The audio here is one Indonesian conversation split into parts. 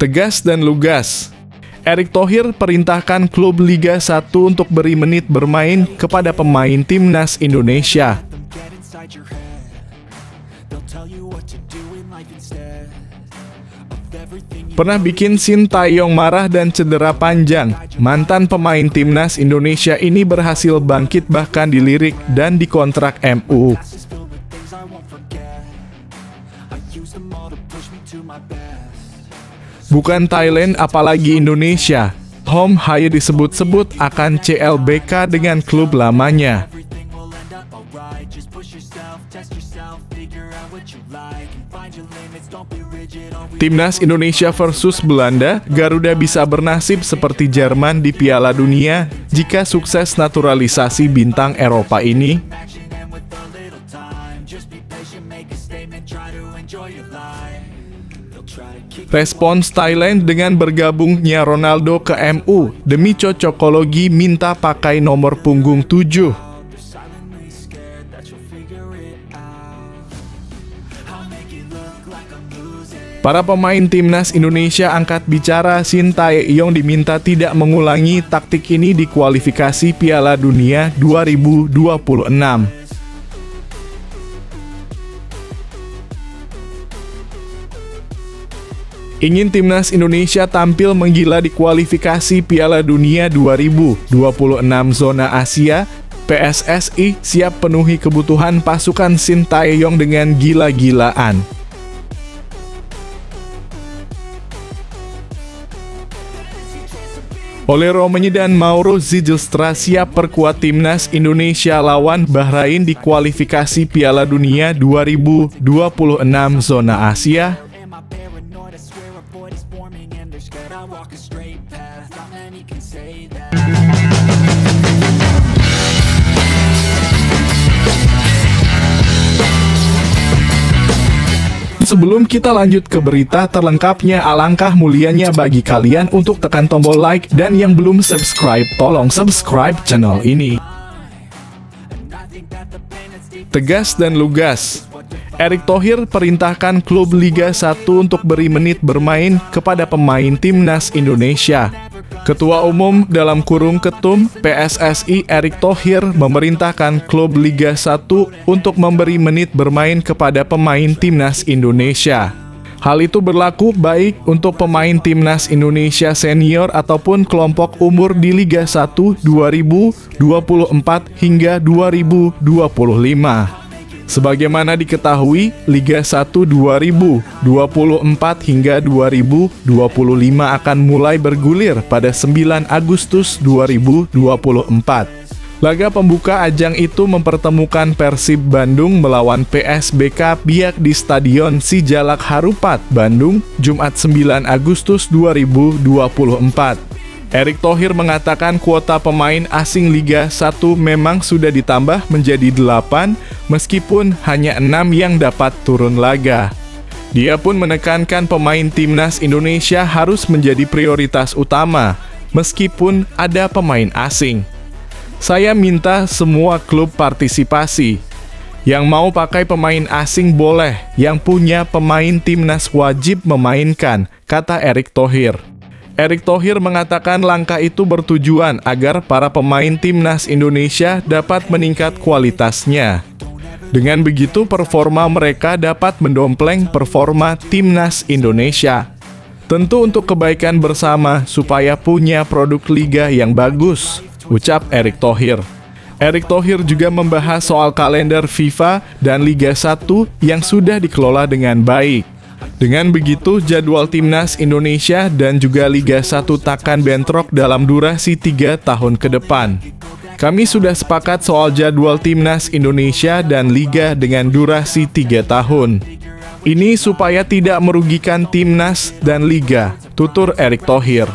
Tegas dan lugas, Erick Thohir perintahkan klub Liga 1 untuk beri menit bermain kepada pemain timnas Indonesia. Pernah bikin Sintayong marah dan cedera panjang, mantan pemain timnas Indonesia ini berhasil bangkit bahkan dilirik dan dikontrak MU. Bukan Thailand apalagi Indonesia, Tom Haye disebut-sebut akan CLBK dengan klub lamanya. Timnas Indonesia versus Belanda, Garuda bisa bernasib seperti Jerman di Piala Dunia jika sukses naturalisasi bintang Eropa ini. Respons Thailand dengan bergabungnya Ronaldo ke MU demi cocokologi minta pakai nomor punggung 7. Para pemain timnas Indonesia angkat bicara Sintayong diminta tidak mengulangi taktik ini di kualifikasi Piala Dunia 2026. Ingin timnas Indonesia tampil menggila di kualifikasi Piala Dunia 2026 zona Asia, PSSI siap penuhi kebutuhan pasukan Sintayong dengan gila-gilaan. Ole Romeni dan Mauro Zijlstra siap perkuat timnas Indonesia lawan Bahrain di kualifikasi Piala Dunia 2026 zona Asia. Sebelum kita lanjut ke berita terlengkapnya, alangkah mulianya bagi kalian untuk tekan tombol like dan yang belum subscribe, tolong subscribe channel ini. Tegas dan lugas, Erick Thohir perintahkan klub Liga 1 untuk beri menit bermain kepada pemain timnas Indonesia. Ketua Umum (Ketum) PSSI Erick Thohir memerintahkan klub Liga 1 untuk memberi menit bermain kepada pemain timnas Indonesia. Hal itu berlaku baik untuk pemain timnas Indonesia senior ataupun kelompok umur di Liga 1 2024 hingga 2025. Sebagaimana diketahui, Liga 1 2024 hingga 2025 akan mulai bergulir pada 9 Agustus 2024. Laga pembuka ajang itu mempertemukan Persib Bandung melawan PSBK Biak di Stadion Sijalak Harupat, Bandung, Jumat 9 Agustus 2024. Erick Thohir mengatakan kuota pemain asing Liga 1 memang sudah ditambah menjadi 8, meskipun hanya 6 yang dapat turun laga. Dia pun menekankan pemain timnas Indonesia harus menjadi prioritas utama, meskipun ada pemain asing. Saya minta semua klub partisipasi. Yang mau pakai pemain asing boleh, yang punya pemain timnas wajib memainkan, kata Erick Thohir. Erick Thohir mengatakan langkah itu bertujuan agar para pemain timnas Indonesia dapat meningkat kualitasnya. Dengan begitu performa mereka dapat mendompleng performa timnas Indonesia. Tentu untuk kebaikan bersama supaya punya produk liga yang bagus, ucap Erick Thohir. Erick Thohir juga membahas soal kalender FIFA dan Liga 1 yang sudah dikelola dengan baik. Dengan begitu, jadwal timnas Indonesia dan juga Liga 1 takkan bentrok dalam durasi 3 tahun ke depan. Kami sudah sepakat soal jadwal timnas Indonesia dan Liga dengan durasi 3 tahun. Ini supaya tidak merugikan timnas dan Liga, tutur Erick Thohir.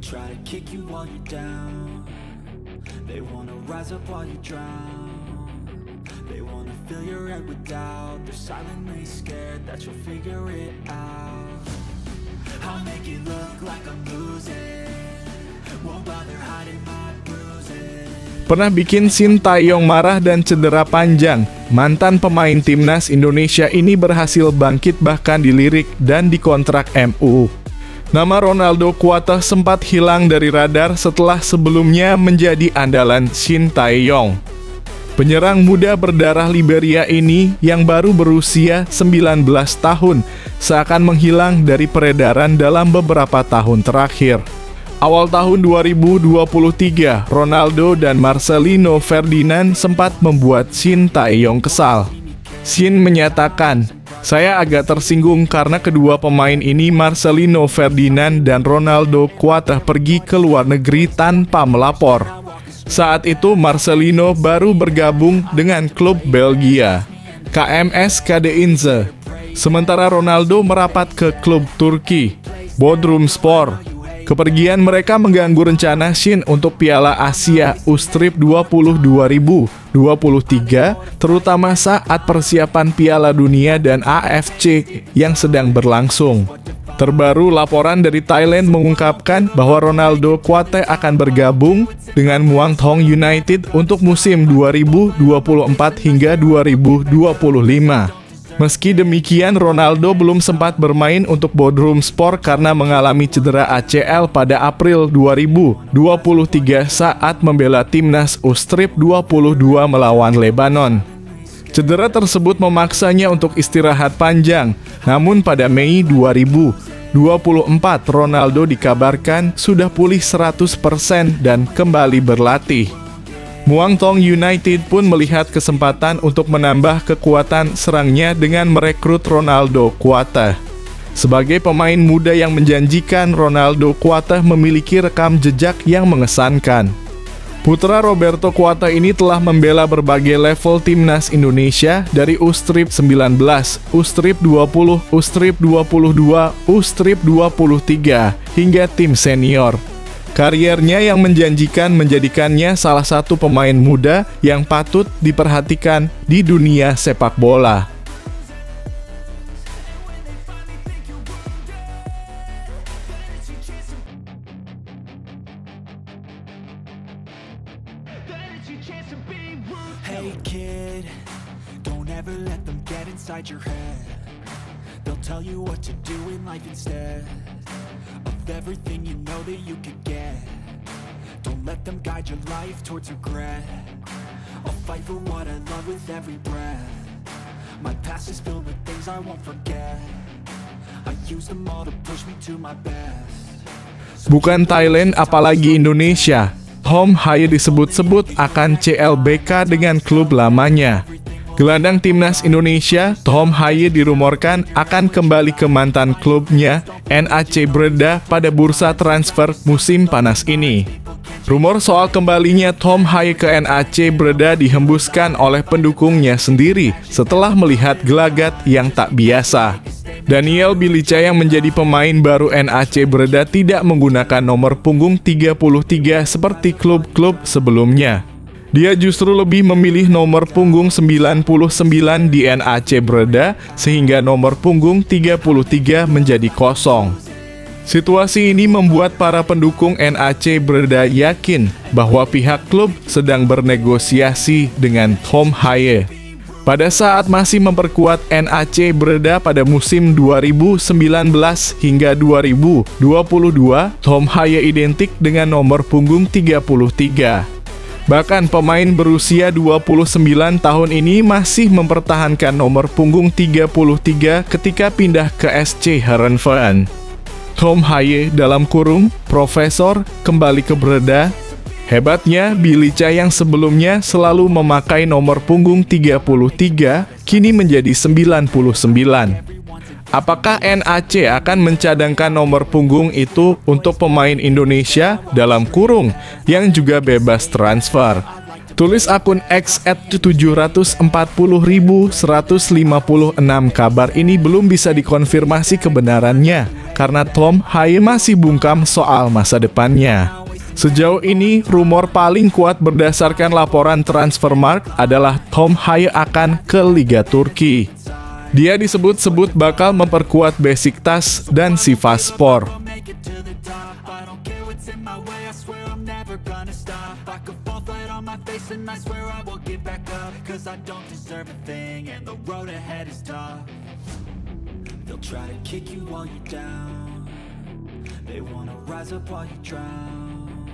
Try to kick you while you're down. They wanna rise up while you drown. They wanna fill your head with doubt. They're silently scared that you'll figure it out. I'll make it look like I'm losing Pernah bikin Sintayong marah dan cedera panjang, mantan pemain timnas Indonesia ini berhasil bangkit bahkan dilirik dan dikontrak MU. Nama Ronaldo Kuateh sempat hilang dari radar setelah sebelumnya menjadi andalan Sintayong. Penyerang muda berdarah Liberia ini yang baru berusia 19 tahun seakan menghilang dari peredaran dalam beberapa tahun terakhir. Awal tahun 2023, Ronaldo dan Marcelino Ferdinand sempat membuat Sintayong kesal. Shin menyatakan, "Saya agak tersinggung karena kedua pemain ini Marcelino Ferdinand dan Ronaldo Kuateh pergi ke luar negeri tanpa melapor. Saat itu Marcelino baru bergabung dengan klub Belgia, KMS Kadıköyspor. Sementara Ronaldo merapat ke klub Turki, Bodrumspor. Kepergian mereka mengganggu rencana Shin untuk Piala Asia U-Strip 2023, terutama saat persiapan Piala Dunia dan AFC yang sedang berlangsung. Terbaru, laporan dari Thailand mengungkapkan bahwa Ronaldo Kuateh akan bergabung dengan Muang Thong United untuk musim 2024 hingga 2025. Meski demikian, Ronaldo belum sempat bermain untuk Bodrumspor karena mengalami cedera ACL pada April 2023 saat membela timnas U-Strip 22 melawan Lebanon. Cedera tersebut memaksanya untuk istirahat panjang, namun pada Mei 2024 Ronaldo dikabarkan sudah pulih 100% dan kembali berlatih. Muang Thong United pun melihat kesempatan untuk menambah kekuatan serangnya dengan merekrut Ronaldo Kuateh. Sebagai pemain muda yang menjanjikan, Ronaldo Kuateh memiliki rekam jejak yang mengesankan. Putra Roberto Kuateh ini telah membela berbagai level timnas Indonesia dari U-Strip 19, U-Strip 20, U-Strip 22, U-Strip 23, hingga tim senior. Kariernya yang menjanjikan menjadikannya salah satu pemain muda yang patut diperhatikan di dunia sepak bola. Hey kid, don't ever let them get inside your head. They'll tell you what to do in life instead of everything you know that you could get. Don't let them guide your life towards regret. I'll fight for what I love with every breath. My past is filled with things I won't forget. I use them all to push me to my best. Bukan Thailand apalagi Indonesia, Tom Haye disebut-sebut akan CLBK dengan klub lamanya. Gelandang timnas Indonesia, Tom Haye dirumorkan akan kembali ke mantan klubnya, NAC Breda, pada bursa transfer musim panas ini. Rumor soal kembalinya Tom Haye ke NAC Breda dihembuskan oleh pendukungnya sendiri setelah melihat gelagat yang tak biasa. Daniel Bilica yang menjadi pemain baru NAC Breda tidak menggunakan nomor punggung 33 seperti klub-klub sebelumnya. Dia justru lebih memilih nomor punggung 99 di NAC Breda sehingga nomor punggung 33 menjadi kosong. Situasi ini membuat para pendukung NAC Breda yakin bahwa pihak klub sedang bernegosiasi dengan Tom Haye. Pada saat masih memperkuat NAC Breda pada musim 2019 hingga 2022, Tom Haye identik dengan nomor punggung 33. Bahkan pemain berusia 29 tahun ini masih mempertahankan nomor punggung 33 ketika pindah ke SC Heerenveen. Tom Haye dalam kurung Profesor kembali ke Breda. Hebatnya, Bilica yang sebelumnya selalu memakai nomor punggung 33 kini menjadi 99. Apakah NAC akan mencadangkan nomor punggung itu untuk pemain Indonesia dalam kurung yang juga bebas transfer? Tulis akun X @740.156 kabar ini belum bisa dikonfirmasi kebenarannya karena Tom Haye masih bungkam soal masa depannya. Sejauh ini, rumor paling kuat berdasarkan laporan Transfermarkt adalah Tom Haye akan ke Liga Turki. Dia disebut-sebut bakal memperkuat Besiktas dan Sivasspor. I swear I'm never gonna stop. I could fall flat on my face and I swear I will get back up. Cause I don't deserve a thing and the road ahead is tough. They'll try to kick you while you're down. They wanna rise up while you drown.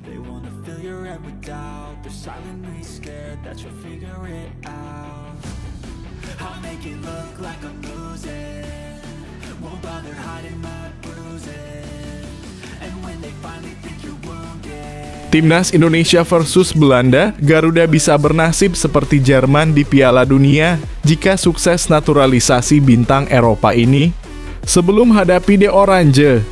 They wanna fill your head with doubt. They're silently scared that you'll figure it out. I'll make it look like I'm losing. Won't bother hiding my bruises. And when they finally think you're wounded. Timnas Indonesia versus Belanda, Garuda bisa bernasib seperti Jerman di Piala Dunia jika sukses naturalisasi bintang Eropa ini. Sebelum hadapi The Orange,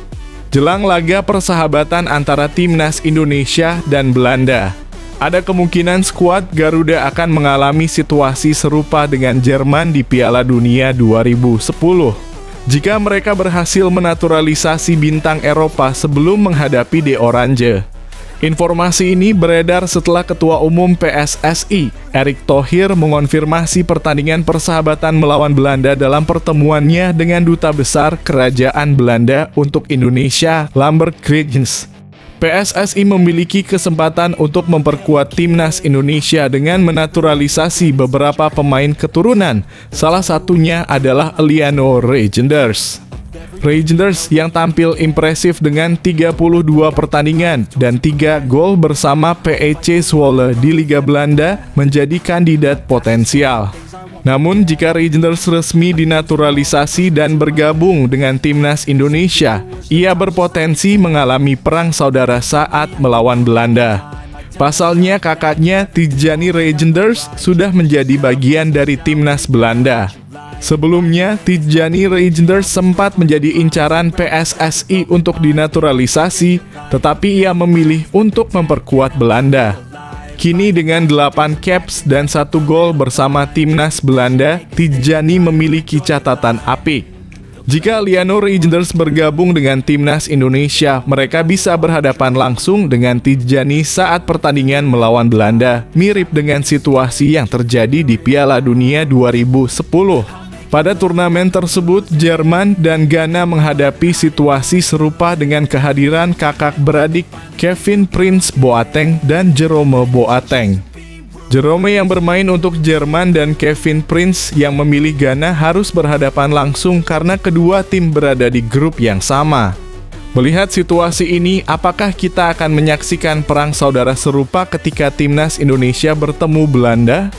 jelang laga persahabatan antara Timnas Indonesia dan Belanda, ada kemungkinan skuad Garuda akan mengalami situasi serupa dengan Jerman di Piala Dunia 2010. Jika mereka berhasil menaturalisasi bintang Eropa sebelum menghadapi The Orange. Informasi ini beredar setelah Ketua Umum PSSI, Erick Thohir, mengonfirmasi pertandingan persahabatan melawan Belanda dalam pertemuannya dengan Duta Besar Kerajaan Belanda untuk Indonesia, Lambert Kriegens. PSSI memiliki kesempatan untuk memperkuat timnas Indonesia dengan menaturalisasi beberapa pemain keturunan, salah satunya adalah Eliano Reijnders. Reijnders yang tampil impresif dengan 32 pertandingan dan 3 gol bersama PEC Zwolle di Liga Belanda menjadi kandidat potensial. Namun jika Reijnders resmi dinaturalisasi dan bergabung dengan timnas Indonesia, ia berpotensi mengalami perang saudara saat melawan Belanda. Pasalnya kakaknya Tijjani Reijnders sudah menjadi bagian dari timnas Belanda. Sebelumnya, Tijjani Reijnders sempat menjadi incaran PSSI untuk dinaturalisasi, tetapi ia memilih untuk memperkuat Belanda. Kini dengan 8 caps dan 1 gol bersama timnas Belanda, Tijjani memiliki catatan apik. Jika Eliano Reijnders bergabung dengan timnas Indonesia, mereka bisa berhadapan langsung dengan Tijjani saat pertandingan melawan Belanda, mirip dengan situasi yang terjadi di Piala Dunia 2010. Pada turnamen tersebut, Jerman dan Ghana menghadapi situasi serupa dengan kehadiran kakak beradik Kevin Prince Boateng dan Jerome Boateng. Jerome yang bermain untuk Jerman dan Kevin Prince yang memilih Ghana harus berhadapan langsung karena kedua tim berada di grup yang sama. Melihat situasi ini, apakah kita akan menyaksikan perang saudara serupa ketika timnas Indonesia bertemu Belanda?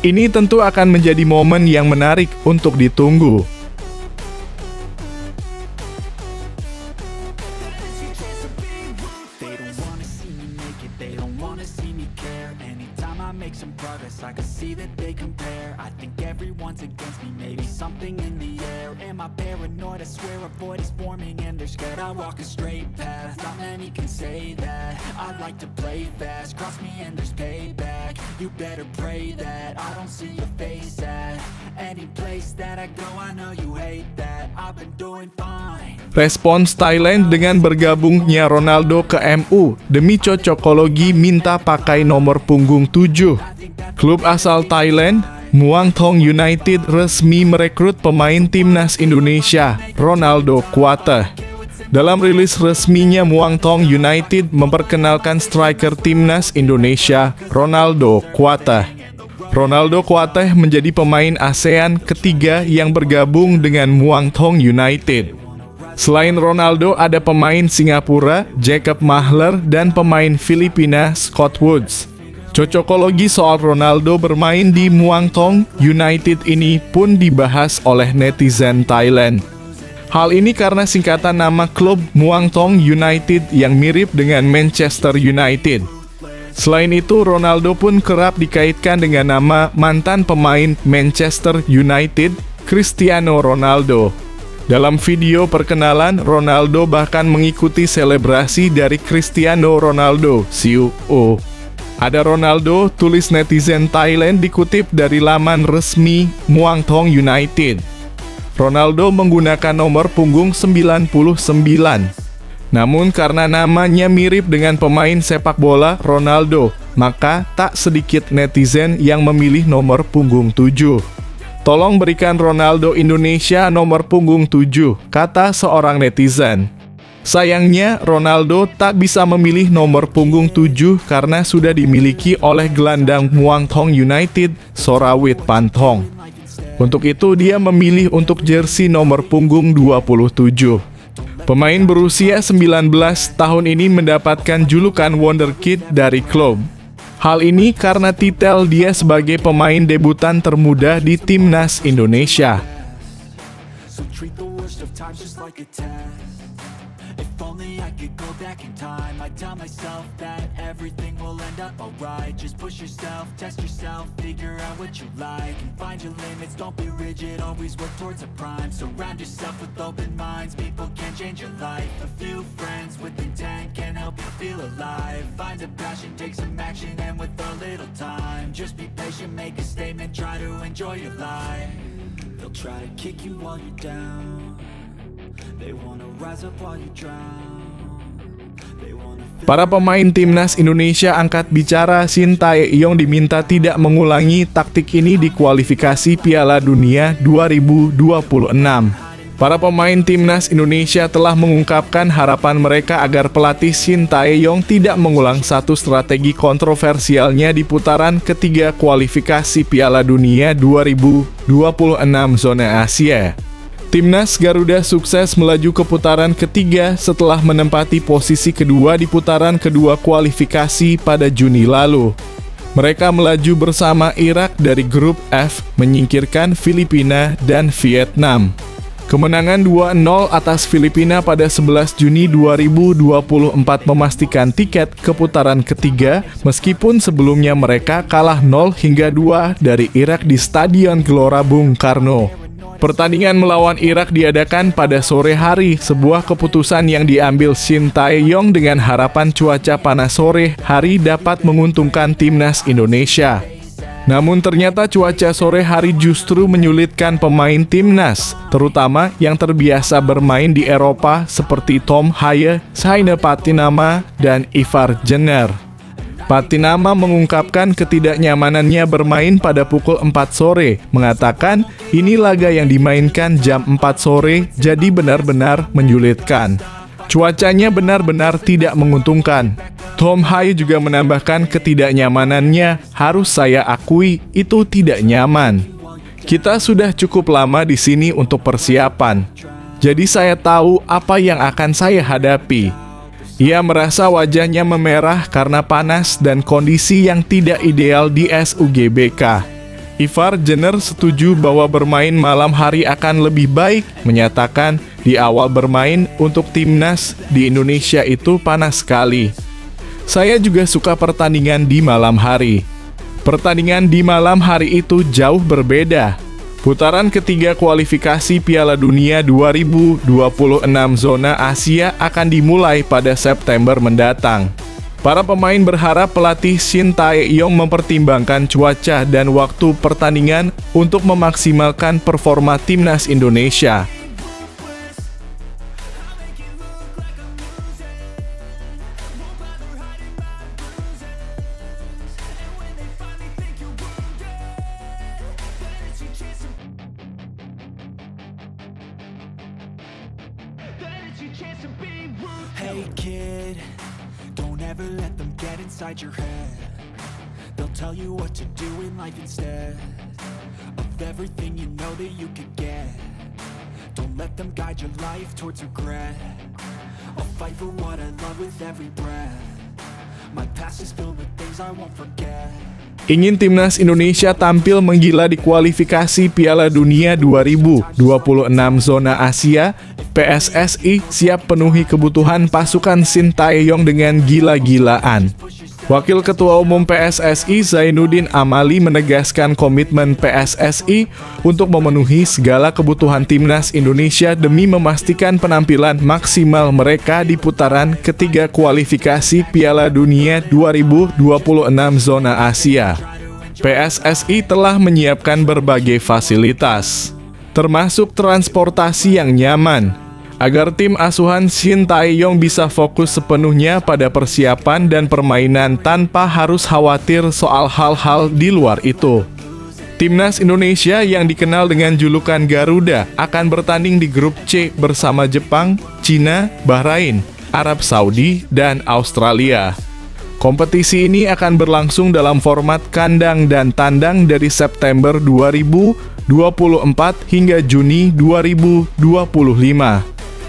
Ini tentu akan menjadi momen yang menarik untuk ditunggu. You better pray that I don't see your face at any place that I go. I know you hate that. I've been doing fine. Respons Thailand dengan bergabungnya Ronaldo ke MU demi cocokologi minta pakai nomor punggung 7. Klub asal Thailand, Muang Thong United resmi merekrut pemain timnas Indonesia, Ronaldo Kuateh. Dalam rilis resminya, Muang Thong United memperkenalkan striker timnas Indonesia, Ronaldo Kuateh. Ronaldo Kuateh menjadi pemain ASEAN ketiga yang bergabung dengan Muang Thong United. Selain Ronaldo, ada pemain Singapura, Jacob Mahler, dan pemain Filipina, Scott Woods. Cocokologi soal Ronaldo bermain di Muang Thong United ini pun dibahas oleh netizen Thailand. Hal ini karena singkatan nama klub Muang Thong United yang mirip dengan Manchester United. Selain itu, Ronaldo pun kerap dikaitkan dengan nama mantan pemain Manchester United, Cristiano Ronaldo. Dalam video perkenalan, Ronaldo bahkan mengikuti selebrasi dari Cristiano Ronaldo, CEO. Ada Ronaldo, tulis netizen Thailand dikutip dari laman resmi Muang Thong United. Ronaldo menggunakan nomor punggung 99. Namun karena namanya mirip dengan pemain sepak bola Ronaldo, maka tak sedikit netizen yang memilih nomor punggung 7. Tolong berikan Ronaldo Indonesia nomor punggung 7, kata seorang netizen. Sayangnya, Ronaldo tak bisa memilih nomor punggung 7 karena sudah dimiliki oleh gelandang Muang Thong United, Sorawit Pantong. Untuk itu, dia memilih untuk jersey nomor punggung 27. Pemain berusia 19 tahun ini mendapatkan julukan Wonderkid dari klub. Hal ini karena titel dia sebagai pemain debutan termuda di Timnas Indonesia. So treat the worst of times just like a test. If only I could go back in time, I'd tell myself that everything will end up alright. Just push yourself, test yourself, figure out what you like, and find your limits, don't be rigid, always work towards a prime. Surround yourself with open minds, people can change your life. A few friends with intent can help you feel alive. Find a passion, take some action, and with a little time, just be patient, make a statement, try to enjoy your life. They'll try to kick you while you're down. They wanna rise up while you drown. They wanna feel. Para pemain Timnas Indonesia angkat bicara Shin Tae-yong diminta tidak mengulangi taktik ini di kualifikasi Piala Dunia 2026. Para pemain Timnas Indonesia telah mengungkapkan harapan mereka agar pelatih Shin Tae-yong tidak mengulang satu strategi kontroversialnya di putaran ketiga kualifikasi Piala Dunia 2026 zona Asia. Timnas Garuda sukses melaju ke putaran ketiga setelah menempati posisi kedua di putaran kedua kualifikasi pada Juni lalu. Mereka melaju bersama Irak dari grup F, menyingkirkan Filipina dan Vietnam. Kemenangan 2-0 atas Filipina pada 11 Juni 2024 memastikan tiket ke putaran ketiga, meskipun sebelumnya mereka kalah 0-2 dari Irak di Stadion Gelora Bung Karno. Pertandingan melawan Irak diadakan pada sore hari, sebuah keputusan yang diambil Shin Tae-yong dengan harapan cuaca panas sore hari dapat menguntungkan Timnas Indonesia. Namun ternyata cuaca sore hari justru menyulitkan pemain Timnas, terutama yang terbiasa bermain di Eropa seperti Tom Haye, Saina Patinama, dan Ivar Jenner. Patinama mengungkapkan ketidaknyamanannya bermain pada pukul 4 sore, mengatakan ini laga yang dimainkan jam 4 sore jadi benar-benar menyulitkan. Cuacanya benar-benar tidak menguntungkan. Tom Haye juga menambahkan ketidaknyamanannya, harus saya akui itu tidak nyaman. Kita sudah cukup lama di sini untuk persiapan, jadi saya tahu apa yang akan saya hadapi. Ia merasa wajahnya memerah karena panas dan kondisi yang tidak ideal di SUGBK. Ivar Jenner setuju bahwa bermain malam hari akan lebih baik, menyatakan di awal bermain untuk Timnas di Indonesia itu panas sekali. Saya juga suka pertandingan di malam hari. Pertandingan di malam hari itu jauh berbeda. Putaran ketiga kualifikasi Piala Dunia 2026 zona Asia akan dimulai pada September mendatang. Para pemain berharap pelatih Shin Tae-yong mempertimbangkan cuaca dan waktu pertandingan untuk memaksimalkan performa Timnas Indonesia. Hey kid, don't ever let them get inside your head. They'll tell you what to do in life instead of everything you know that you could get. Don't let them guide your life towards regret. I'll fight for what I love with every breath. My past is filled with things I won't forget. Ingin Timnas Indonesia tampil menggila di kualifikasi Piala Dunia 2026 zona Asia, PSSI siap penuhi kebutuhan pasukan Shin Tae-yong dengan gila-gilaan. Wakil Ketua Umum PSSI Zainuddin Amali menegaskan komitmen PSSI untuk memenuhi segala kebutuhan Timnas Indonesia demi memastikan penampilan maksimal mereka di putaran ketiga kualifikasi Piala Dunia 2026 zona Asia. PSSI telah menyiapkan berbagai fasilitas, termasuk transportasi yang nyaman, agar tim asuhan Shin Tae-yong bisa fokus sepenuhnya pada persiapan dan permainan tanpa harus khawatir soal hal-hal di luar itu. Timnas Indonesia yang dikenal dengan julukan Garuda akan bertanding di grup C bersama Jepang, Cina, Bahrain, Arab Saudi, dan Australia. Kompetisi ini akan berlangsung dalam format kandang dan tandang dari September 2024 hingga Juni 2025.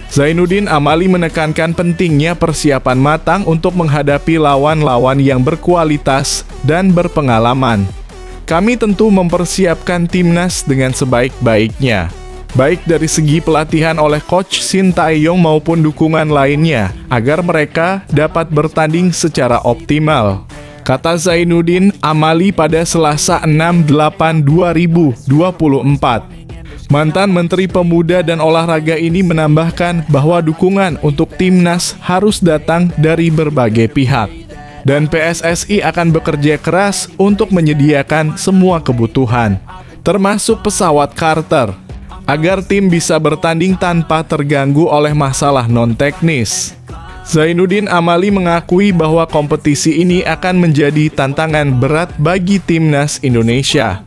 Zainuddin Amali menekankan pentingnya persiapan matang untuk menghadapi lawan-lawan yang berkualitas dan berpengalaman. Kami tentu mempersiapkan timnas dengan sebaik-baiknya, baik dari segi pelatihan oleh Coach Shin Tae-yong maupun dukungan lainnya, agar mereka dapat bertanding secara optimal, kata Zainuddin Amali pada Selasa 6/8/2024. Mantan Menteri Pemuda dan Olahraga ini menambahkan bahwa dukungan untuk timnas harus datang dari berbagai pihak, dan PSSI akan bekerja keras untuk menyediakan semua kebutuhan, termasuk pesawat charter, agar tim bisa bertanding tanpa terganggu oleh masalah non-teknis. Zainuddin Amali mengakui bahwa kompetisi ini akan menjadi tantangan berat bagi timnas Indonesia.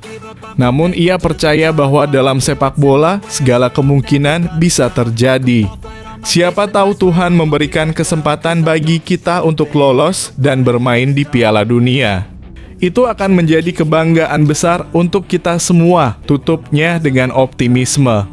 Namun ia percaya bahwa dalam sepak bola segala kemungkinan bisa terjadi. Siapa tahu Tuhan memberikan kesempatan bagi kita untuk lolos dan bermain di Piala Dunia. Itu akan menjadi kebanggaan besar untuk kita semua, tutupnya dengan optimisme.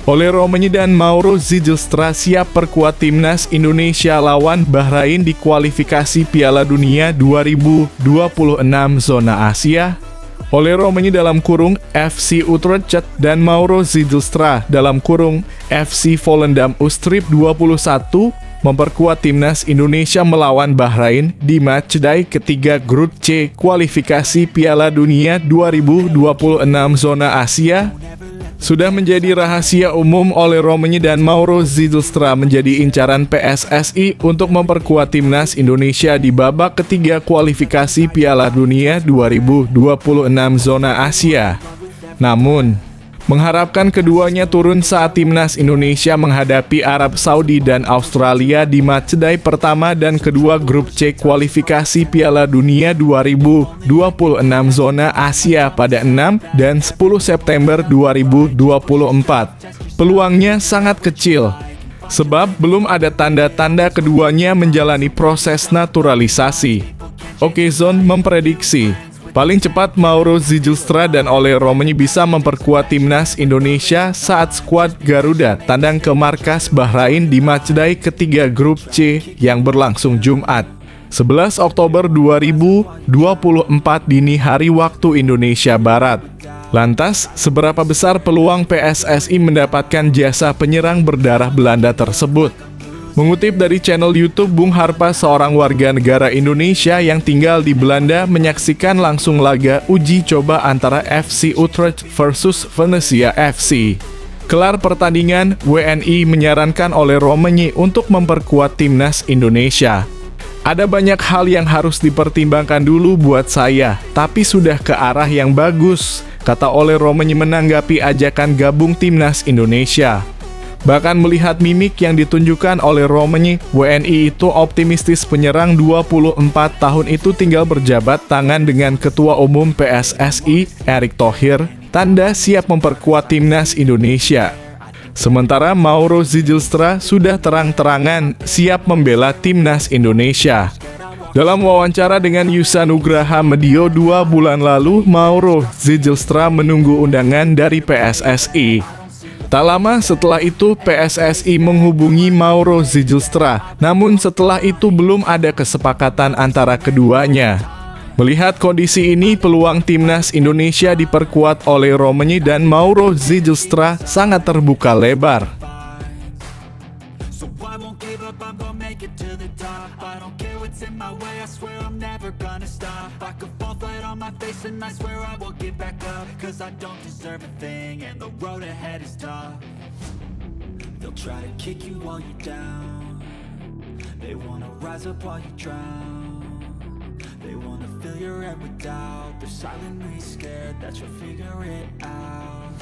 Ole Romenyi dan Mauro Zijlstra siap perkuat timnas Indonesia lawan Bahrain di kualifikasi Piala Dunia 2026 zona Asia. Ole Romenyi dalam kurung FC Utrecht dan Mauro Zijlstra dalam kurung FC Volendam Ustrip 21 memperkuat timnas Indonesia melawan Bahrain di matchday ketiga grup C kualifikasi Piala Dunia 2026 zona Asia. Sudah menjadi rahasia umum Ole Romenyi dan Mauro Zijlstra menjadi incaran PSSI untuk memperkuat timnas Indonesia di babak ketiga kualifikasi Piala Dunia 2026 zona Asia. Namun, mengharapkan keduanya turun saat timnas Indonesia menghadapi Arab Saudi dan Australia di matchday pertama dan kedua grup C kualifikasi Piala Dunia 2026 zona Asia pada 6 dan 10 September 2024. Peluangnya sangat kecil, sebab belum ada tanda-tanda keduanya menjalani proses naturalisasi. Okezone memprediksi paling cepat Mauro Zijlstra dan Ole Romenyi bisa memperkuat timnas Indonesia saat skuad Garuda tandang ke markas Bahrain di matchday ketiga grup C yang berlangsung Jumat, 11 Oktober 2024 dini hari waktu Indonesia Barat. Lantas, seberapa besar peluang PSSI mendapatkan jasa penyerang berdarah Belanda tersebut? Mengutip dari channel YouTube Bung Harpa, seorang warga negara Indonesia yang tinggal di Belanda menyaksikan langsung laga uji coba antara FC Utrecht versus Venezia FC. Kelar pertandingan, WNI menyarankan Ole Romenyi untuk memperkuat timnas Indonesia. Ada banyak hal yang harus dipertimbangkan dulu buat saya, tapi sudah ke arah yang bagus, kata Ole Romenyi menanggapi ajakan gabung timnas Indonesia. Bahkan melihat mimik yang ditunjukkan oleh Romenyi, WNI itu optimistis penyerang 24 tahun itu tinggal berjabat tangan dengan Ketua Umum PSSI, Erick Thohir, tanda siap memperkuat timnas Indonesia. Sementara Mauro Zijlstra sudah terang-terangan siap membela timnas Indonesia. Dalam wawancara dengan Yusa Nugraha Medio 2 bulan lalu, Mauro Zijlstra menunggu undangan dari PSSI. Tak lama setelah itu PSSI menghubungi Mauro Zijlstra, namun setelah itu belum ada kesepakatan antara keduanya. Melihat kondisi ini, peluang timnas Indonesia diperkuat oleh Romenyi dan Mauro Zijlstra sangat terbuka lebar. face and I swear I will get back up, 'cause I don't deserve a thing and the road ahead is tough. They'll try to kick you while you're down, they wanna rise up while you drown, they wanna fill your head with doubt, they're silently scared that you'll figure it out.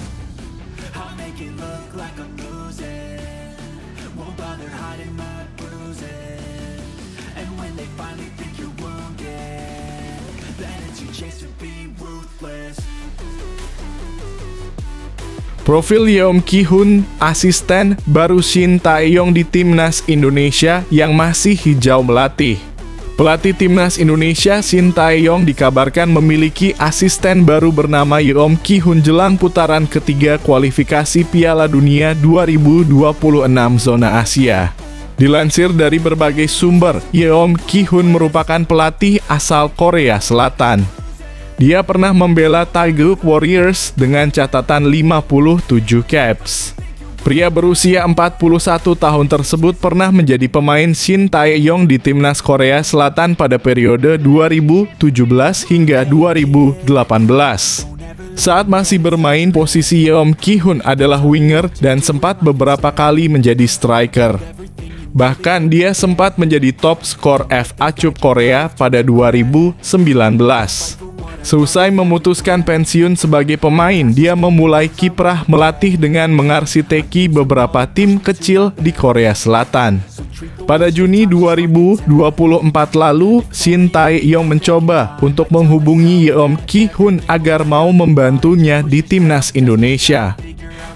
I'll make it look like I'm losing, won't bother hiding my bruises, and when they finally think you're wounded, then it's your chance to be ruthless. Profil Yeom Ki-hun, asisten baru Shin Tae-yong di Timnas Indonesia yang masih hijau melatih. Pelatih Timnas Indonesia Shin Tae-yong dikabarkan memiliki asisten baru bernama Yeom Ki-hun jelang putaran ketiga kualifikasi Piala Dunia 2026 zona Asia. Dilansir dari berbagai sumber, Yeom Ki-hun merupakan pelatih asal Korea Selatan. Dia pernah membela Taeguk Warriors dengan catatan 57 caps. Pria berusia 41 tahun tersebut pernah menjadi pemain Shin Tae-yong di Timnas Korea Selatan pada periode 2017 hingga 2018. Saat masih bermain, posisi Yeom Ki-hun adalah winger dan sempat beberapa kali menjadi striker. Bahkan dia sempat menjadi top skor FA Cup Korea pada 2019. Seusai memutuskan pensiun sebagai pemain, dia memulai kiprah melatih dengan mengarsiteki beberapa tim kecil di Korea Selatan. Pada Juni 2024 lalu, Shin Tae-yong mencoba untuk menghubungi Yeom Ki-hun agar mau membantunya di Timnas Indonesia.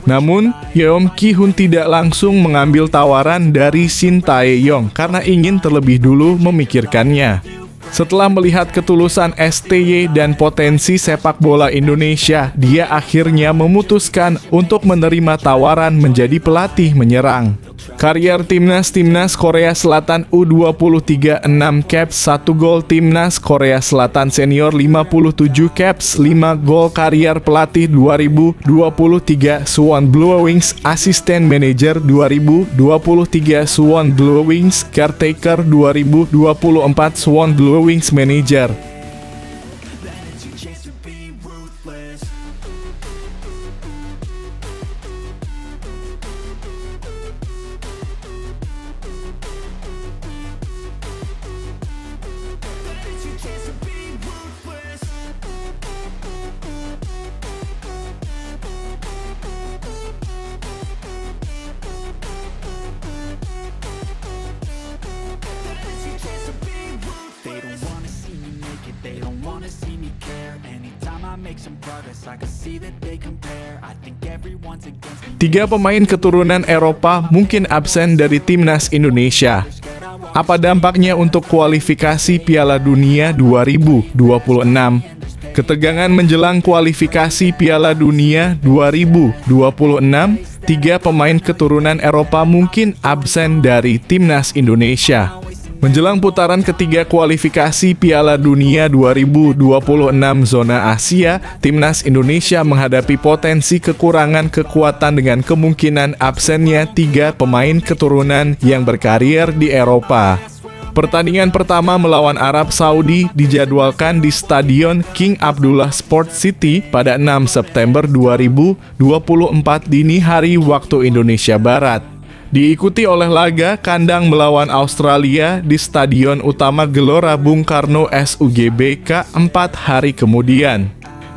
Namun, Yeom Ki-hun tidak langsung mengambil tawaran dari Shin Tae-yong karena ingin terlebih dulu memikirkannya. Setelah melihat ketulusan STY dan potensi sepak bola Indonesia, dia akhirnya memutuskan untuk menerima tawaran menjadi pelatih menyerang. Karier Timnas Korea Selatan U23 6 caps, 1 gol Timnas Korea Selatan Senior 57 caps, 5 gol karier pelatih 2023 Suwon Blue Wings, asisten manajer 2023 Suwon Blue Wings, caretaker 2024 Suwon Blue Wings manager. Tiga pemain keturunan Eropa mungkin absen dari Timnas Indonesia. Apa dampaknya untuk kualifikasi Piala Dunia 2026? Ketegangan menjelang kualifikasi Piala Dunia 2026, tiga pemain keturunan Eropa mungkin absen dari Timnas Indonesia. Menjelang putaran ketiga kualifikasi Piala Dunia 2026 zona Asia, Timnas Indonesia menghadapi potensi kekurangan kekuatan dengan kemungkinan absennya tiga pemain keturunan yang berkarier di Eropa. Pertandingan pertama melawan Arab Saudi dijadwalkan di Stadion King Abdullah Sport City pada 6 September 2024 dini hari waktu Indonesia Barat. Diikuti oleh laga kandang melawan Australia di Stadion Utama Gelora Bung Karno SUGBK 4 hari kemudian.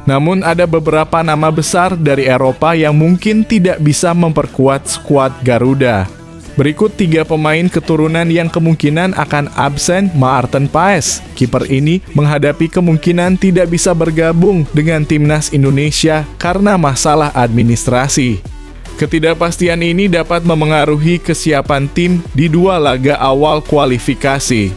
Namun ada beberapa nama besar dari Eropa yang mungkin tidak bisa memperkuat skuad Garuda. Berikut tiga pemain keturunan yang kemungkinan akan absen. Maarten Paes, kiper ini menghadapi kemungkinan tidak bisa bergabung dengan Timnas Indonesia karena masalah administrasi. Ketidakpastian ini dapat memengaruhi kesiapan tim di dua laga awal kualifikasi.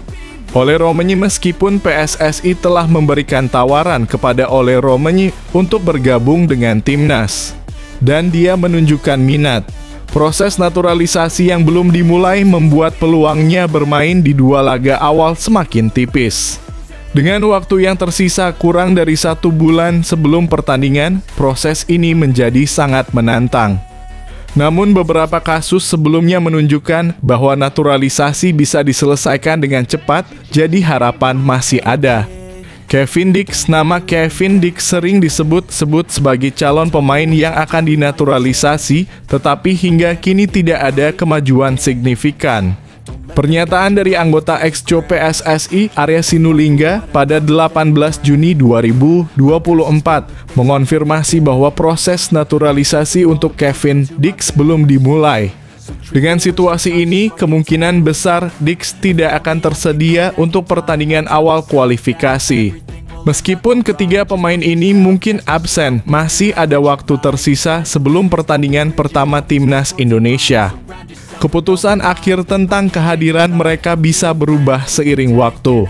Ole Romeni, meskipun PSSI telah memberikan tawaran kepada Ole Romeni untuk bergabung dengan timnas, dan dia menunjukkan minat. Proses naturalisasi yang belum dimulai membuat peluangnya bermain di dua laga awal semakin tipis. Dengan waktu yang tersisa kurang dari 1 bulan sebelum pertandingan, proses ini menjadi sangat menantang. Namun beberapa kasus sebelumnya menunjukkan bahwa naturalisasi bisa diselesaikan dengan cepat, jadi harapan masih ada. Kevin Dix. Nama Kevin Dix sering disebut-sebut sebagai calon pemain yang akan dinaturalisasi, tetapi hingga kini tidak ada kemajuan signifikan. Pernyataan dari anggota Exco PSSI Arya Sinulinga pada 18 Juni 2024 mengonfirmasi bahwa proses naturalisasi untuk Kevin Dix belum dimulai. Dengan situasi ini, kemungkinan besar Dix tidak akan tersedia untuk pertandingan awal kualifikasi. Meskipun ketiga pemain ini mungkin absen, masih ada waktu tersisa sebelum pertandingan pertama Timnas Indonesia. Keputusan akhir tentang kehadiran mereka bisa berubah seiring waktu.